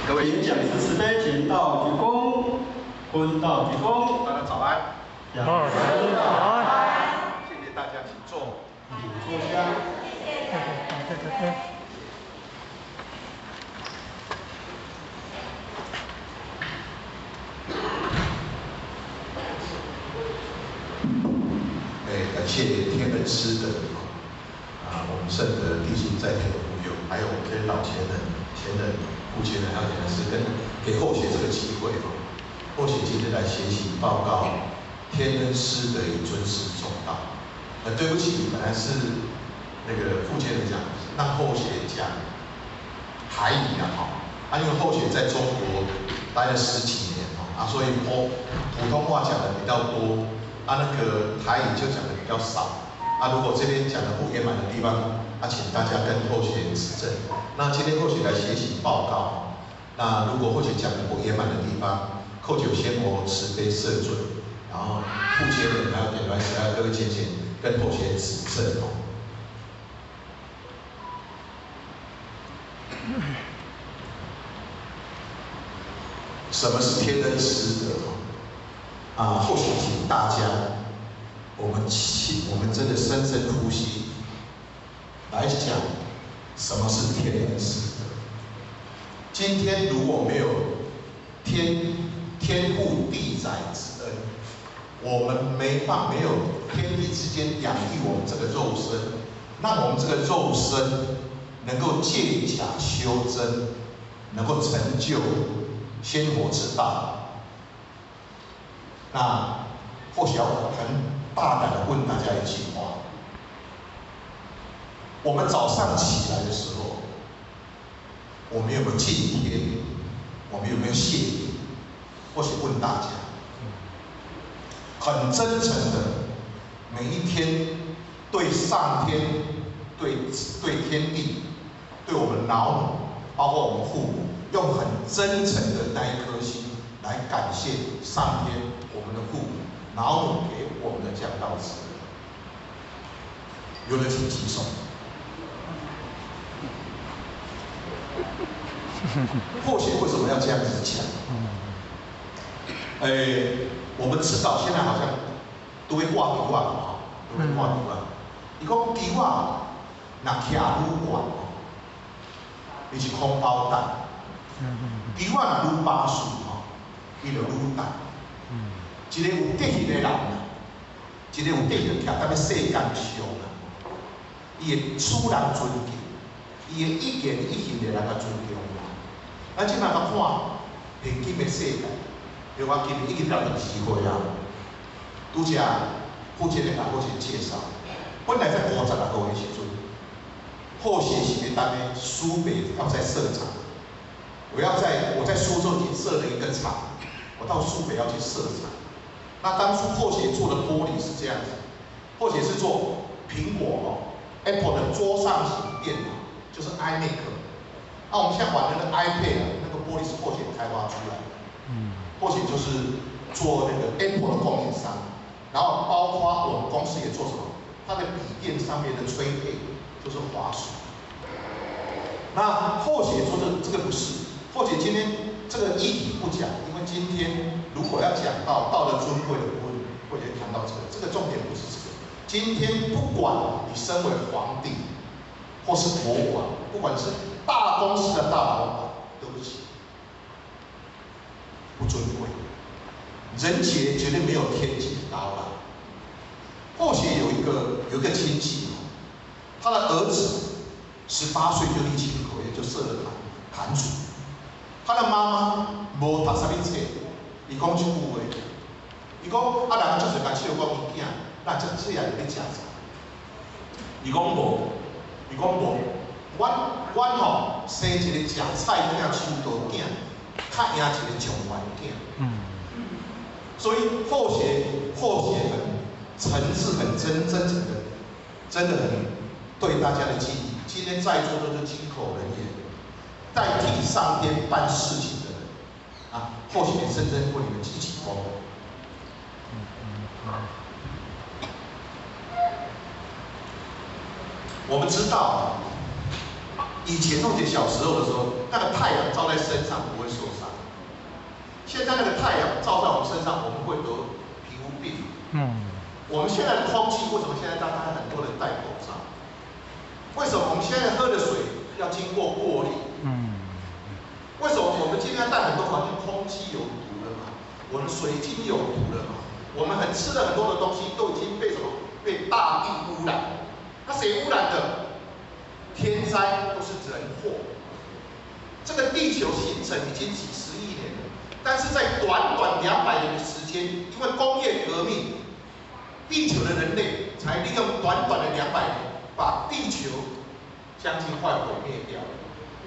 各位演讲师慈悲，请到鞠躬，坤道鞠躬。大家早安。早安。谢谢大家，请坐。请坐下。感谢天恩师的我们圣德弟兄在天的护佑，还有我们这些老前人、前人、副前人，还有前人师给后学这个机会后学今天来学习报告天恩师的以尊师重道。对不起，本来是那个副前人讲，让后学讲台语因为后学在中国待了10几年所以普通话讲的比较多。那个台语就讲的比较少如果这边讲的不圆满的地方请大家跟后学指正。那今天后学来学习报告那如果后学讲的不圆满的地方，后学先我慈悲赦罪，然后副前人还有点关系，还有各位姐姐跟后学指正什么是天恩师德后续请大家，我们真的深深呼吸，来讲什么是天恩师德。今天如果没有天父地载之恩，我们没有天地之间养育我们这个肉身，让我们这个肉身能够借假修真，能够成就仙佛之道。那或许要很大胆的问大家一句话：我们早上起来的时候，我们有没有敬天？我们有没有谢天？或许问大家，很真诚的，每一天对上天、对天地、对我们老母，包括我们父母，用很真诚的那一颗心来感谢上天、我们的父母、老母给我们的讲道慈恩。有人请举手。或许为什么要这样子讲？我们知道现在好像都会挂图案都会挂图案。伊讲猪若徛愈悬伊是空包蛋；猪若愈巴适伊就愈重。一个有德行的人一个有德行徛在要世间上伊会处人尊敬，伊会一言一行的人甲尊重。咱即摆甲看现今的世界，因为我今年已经了20岁拄则副前人甲好些介绍，本来在50来个月时阵，后学习的单位苏北要在设厂，我在苏州已经设了一个厂，我到苏北要去设厂。那当初后学做的玻璃是这样子，后学是做苹果Apple 的桌上型电脑，就是 iMac。我们现在玩的那个 iPad 那个玻璃是后学开发出来的。后学就是做那个 Apple 的供应商，然后包括我们公司也做什么？它的笔电上面的吹配就是滑鼠。那后学说的这个不是，后学今天这个议题不讲，因为今天如果要讲到道德尊贵的部分，后学谈到这个重点不是这个。今天不管你身为皇帝或是国王，不管是大公司的大老板，对不起，不尊贵。人杰绝对没有天级高了。后学有一个亲戚他的儿子18岁就立起口业，就设了坛主。他的妈妈无读啥物册，伊讲一句话，伊讲人就是甲笑讲伊囝，那这细汉就咧食啥？伊讲无，阮生一个食菜囝、手刀囝，较赢一个状元囝。所以后学很诚挚、很真诚的，真的很对大家的敬意。今天在座都是金口人言，代替上天办事情的人后学深深为你们记起功。我们知道，以前同学小时候的时候，那个太阳照在身上不会受伤，现在那个太阳照在我们身上，我们会得皮肤病。我们现在的空气为什么现在大家很多人戴口罩？为什么我们现在喝的水要经过过滤？为什么我们今天要戴很多好像空气有毒了嘛？我们水晶有毒了嘛？我们吃了很多的东西都已经被什么？被大地污染。那谁污染的？天灾都是人祸。这个地球形成已经几十亿年了，但是在短短200年的时间，因为工业革命，地球的人类才利用短短的200年，把地球将近快毁灭掉。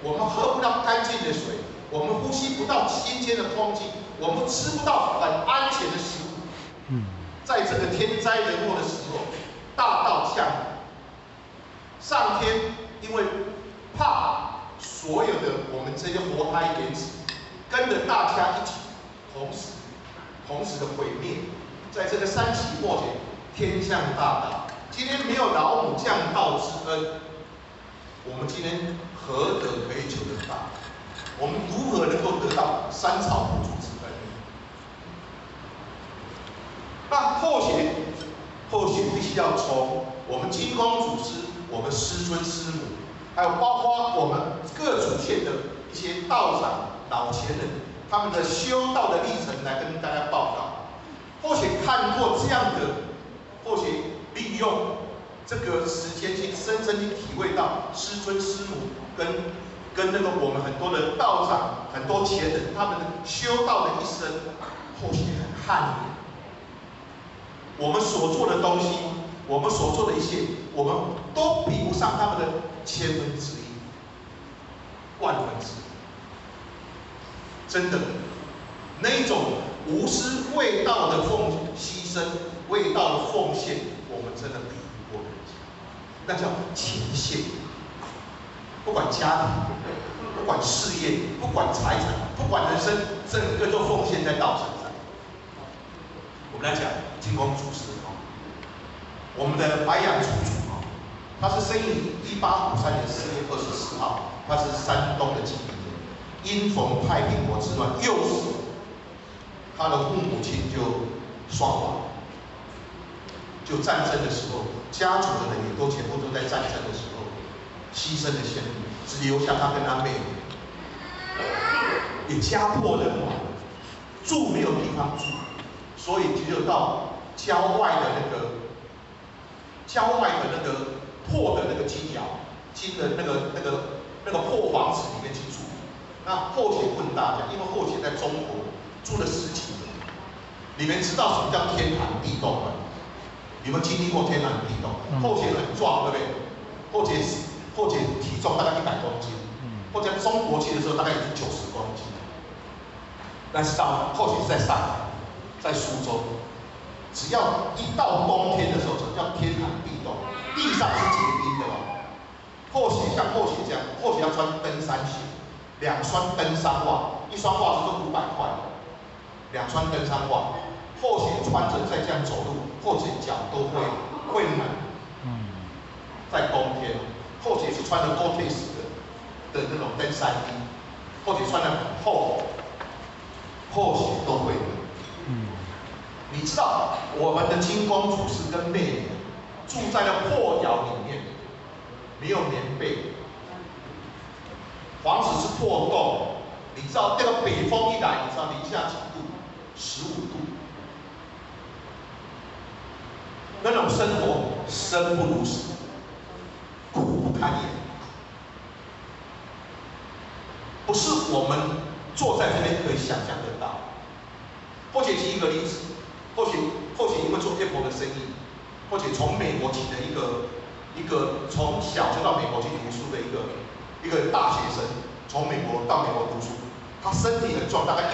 我们喝不到干净的水，我们呼吸不到新鲜的空气，我们吃不到很安全的食物。在这个天灾人祸的时候，大到降雨，上天因为怕所有的我们这些活胎原始跟着大家一起同时的毁灭，在这个三期末节，天降大道。今天没有老母降道之恩，我们今天何德可以求得到？我们如何能够得到三朝不主之恩？那或许必须要从我们金光祖师、我们师尊师母，还有包括我们各祖先的一些道长、老前人，他们的修道的历程来跟大家报告。或许看过这样的，或许利用这个时间去深深去体会到师尊师母跟那个我们很多的道长、很多前人他们的修道的一生，或许很汗颜。我们所做的东西，我们所做的一切，我们都比不上他们的1/1000、1/1000。真的，那一种无私为道的牺牲、为道的奉献，我们真的比不过人家。那叫前线。不管家庭，不管事业，不管财产，不管人生，整个都奉献在道身上。我们来讲金光祖师我们的白杨祖祖他是生于1853年4月24号，他是山东的济宁人。因逢太平国之乱幼时，他的父母亲就双亡。就战争的时候，家族的人也都全部都在战争的时候牺牲了献命，只留下他跟他妹妹，也家破人亡，住没有地方住，所以只有到郊外的那个破的那个金窑金的那个破房子里面去住。那后学问大家，因为后学在中国住了10几年，你们知道什么叫天寒地冻吗？你们经历过天寒地冻？后学很壮，对不对？后学体重大概100公斤，后学中国去的时候大概已经90公斤。但是到后学是在上海，在苏州，只要一到冬天的时候，什么叫天寒地冻？地上是结冰的哦。后学像后学这样，后学要穿登山鞋，2双登山袜，1双袜子都500块，2双登山袜。后学穿着再这样走路，后学脚都会冷。在冬天，后学是穿着 Gore-Tex 的那种登山衣，后学穿得很厚，后学都会冷。你知道我们的金光祖师跟妹妹住在那破窑里面，没有棉被，房子是破洞。你知道那个北风一来，你知道零下几度？15度。那种生活生不如死，苦不堪言。不是我们坐在这边可以想象得到。或许举一个例子，或许因为做 Apple 的生意，或许从美国请了一个从小就到美国去读书的一个大学生，从美国到美国读书，他身体很壮，大概110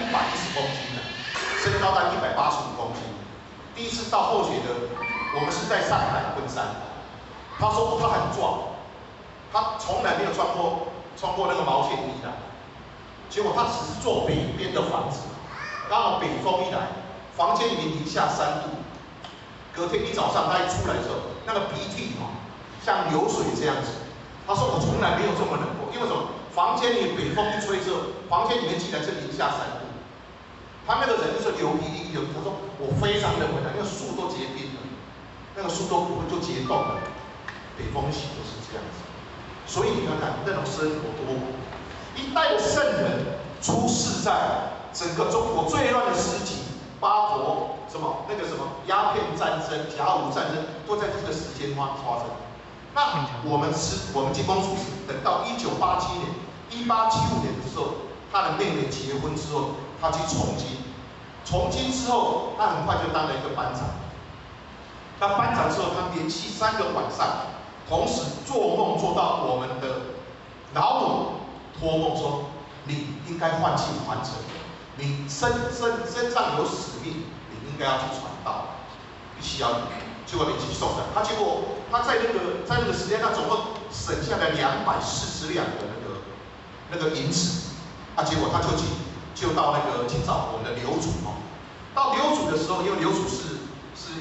公斤的，身高大概185公斤。第一次到后学的，我们是在上海昆山。他说他很壮，他从来没有穿过那个毛线衣的。结果他只是做北边的房子，刚好北风一来，房间里面零下3度。隔天一早上他一出来的时候，那个鼻涕像流水这样子。他说我从来没有这么冷过，因为什么？房间里北风一吹之后，房间里面竟然是零下3度。他那个人就是流鼻涕流，他说我非常认为那个树都结冰了，那个树都就结冻了，北风起就是这样子。所以你看看那种生活多苦。一代的圣人出世在整个中国最乱的时期，八国什么那个什么鸦片战争、甲午战争都在这个时间发生。那我们晋公主等到1987年、1875年的时候，他的妹妹结婚之后，他去从军，从军之后，他很快就当了一个班长。当班长之后，他连续3个晚上，同时做梦做到我们的老母托梦说，你应该换气传承，你身上有使命，你应该要去传道，必须要你。结果连续送的，结果他在那个时间，他总共省下了240两的那个银子，结果他就到去找我们的刘主到刘主的时候，因为刘主是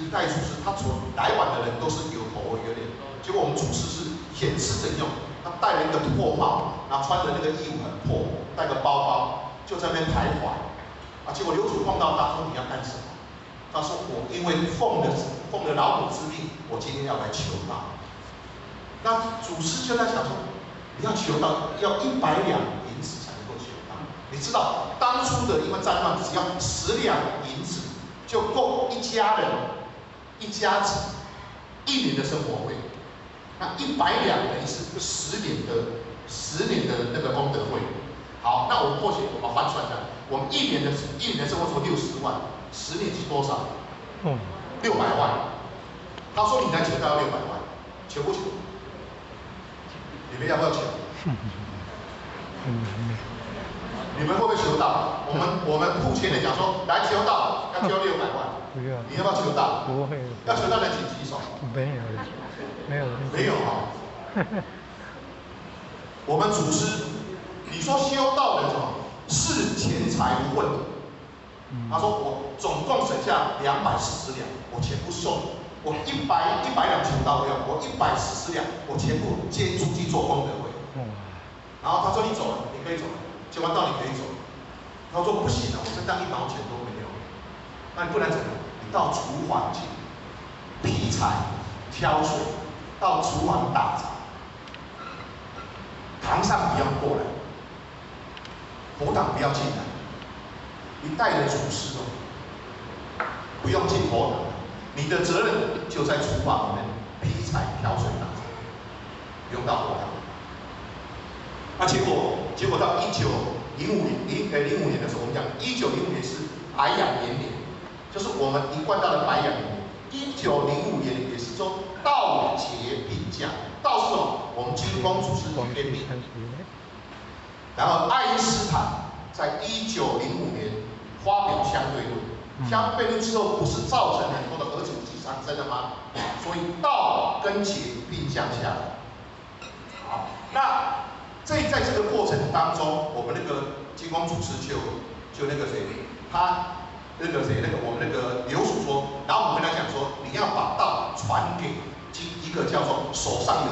一代祖师，他来往的人都是有头有脸，结果我们祖师是严师整用，他戴了一个破帽，然后穿的那个衣服很破，带个包包，就在那边徘徊，结果刘主碰到他说你要干什么？他说我因为奉了老母之命，我今天要来求道。那祖师就在想说，你要求道要100两银子才能够求道。你知道当初的因为战乱，只要10两银子就够一家人一家子1年的生活费。那100两等于是10年的那个功德费。好，那我们或许我们换算一下，我们1年的生活费60万，10年是多少？600万。他说你来求道要600万，求不求？你们要不要求？你们会不会求道？我们付钱的讲说来求道要交600万，你要不要求道？不会。要求道的请举手。没有哈。我们祖师，你说修道的什么？视钱财如粪土。他说我总共省下240两，我全部送你。我100两求道费用，我140两，我全部捐出去做功德会。然后他说你走了，你可以走了，求完道你可以走。他说不行了，我身上1毛钱都没有。那你不然怎么？你到厨房去劈柴、挑水，到厨房打杂，堂上不要过来，佛堂不要进来。一代的祖师不用进佛堂，你的责任就在厨房里面劈柴、挑水、打杂，不用到佛堂。结果到1905年的时候，我们讲1905年是白养元年，就是我们一贯道的白养元年。1905年也是说道劫并降，道是什么？我们晋公祖师天命。然后爱因斯坦在1905年发表相对论，相对论之后不是造成很多的核子武器上升了吗？所以道跟劫并降下来。好，那在这个过程当中，我们那个晋公祖师就那个谁，我们那个刘蜀说，然后我们跟他讲说，你要把道传给一个叫做手上有